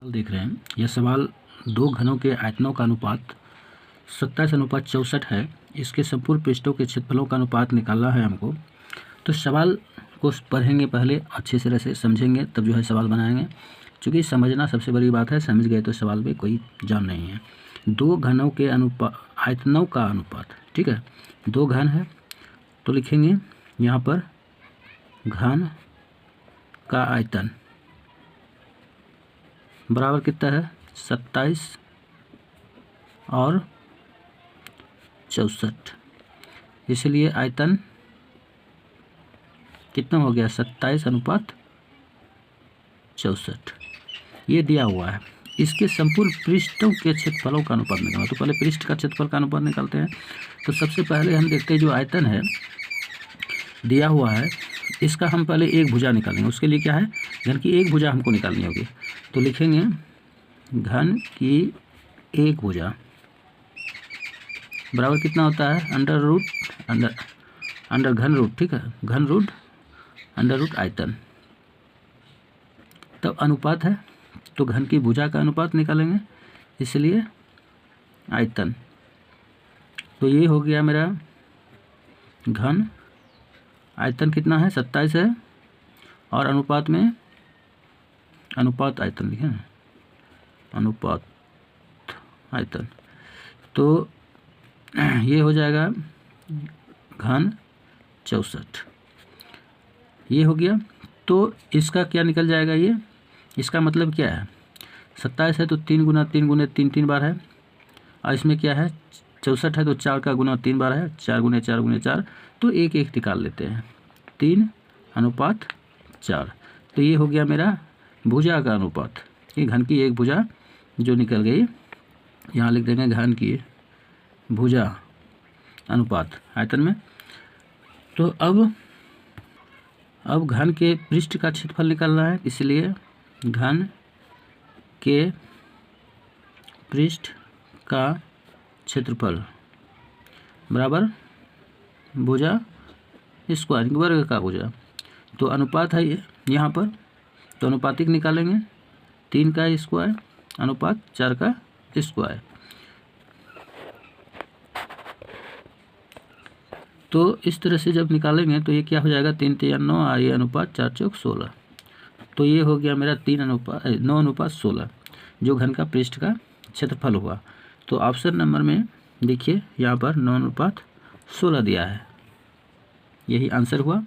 देख रहे हैं। यह सवाल दो घनों के आयतनों का अनुपात 27:64 है। इसके संपूर्ण पृष्ठों के क्षेत्रफलों का अनुपात निकालना है हमको। तो सवाल को पढ़ेंगे, पहले अच्छे तरह से समझेंगे, तब जो है सवाल बनाएंगे। क्योंकि समझना सबसे बड़ी बात है, समझ गए तो सवाल में कोई जान नहीं है। दो घनों के आयतनों का अनुपात, ठीक है। दो घन है तो लिखेंगे यहाँ पर घन का आयतन बराबर कितना है 27 और 64। इसलिए आयतन कितना हो गया 27:64। ये दिया हुआ है। इसके संपूर्ण पृष्ठों के क्षेत्रफलों का अनुपात निकालना। तो पहले पृष्ठ का क्षेत्रफल का अनुपात निकालते हैं। तो सबसे पहले हम देखते हैं जो आयतन है दिया हुआ है, इसका हम पहले एक भुजा निकालेंगे। उसके लिए क्या है, घन की एक भुजा हमको निकालनी होगी। तो लिखेंगे घन की एक भुजा बराबर कितना होता है अंडर घन रूट, ठीक है, घन रूट अंडर रूट आयतन। तब अनुपात है तो घन की भुजा का अनुपात निकालेंगे, इसलिए आयतन। तो ये हो गया मेरा घन आयतन कितना है 27 है, और अनुपात में अनुपात आयतन लिखे ना, अनुपात आयतन। तो ये हो जाएगा घन 64। ये हो गया। तो इसका क्या निकल जाएगा, ये इसका मतलब क्या है, 27 है तो 3 गुना 3 गुने 3 3 बार है, और इसमें क्या है 64 है तो 4 का गुना 3 बार है, 4 गुने 4 गुने 4। तो एक एक निकाल लेते हैं, 3:4। तो ये हो गया मेरा भुजा का अनुपात। ये घन की एक भुजा जो निकल गई, यहाँ लिख देंगे घन की भुजा अनुपात आयतन में। तो अब घन के पृष्ठ का क्षेत्रफल निकालना है, इसलिए घन के पृष्ठ का क्षेत्रफल बराबर भुजा स्क्वायर, वर्ग का भुजा। तो अनुपात है ये यहाँ पर, तो अनुपातिक निकालेंगे 3 का स्क्वायर अनुपात 4 का स्क्वायर। तो इस तरह से जब निकालेंगे तो ये क्या हो जाएगा 3 3 9, और ये अनुपात 4 4 16। तो ये हो गया मेरा 9:16 जो घन का पृष्ठ का क्षेत्रफल हुआ। तो ऑप्शन नंबर में देखिए यहाँ पर 9:16 दिया है, यही आंसर हुआ।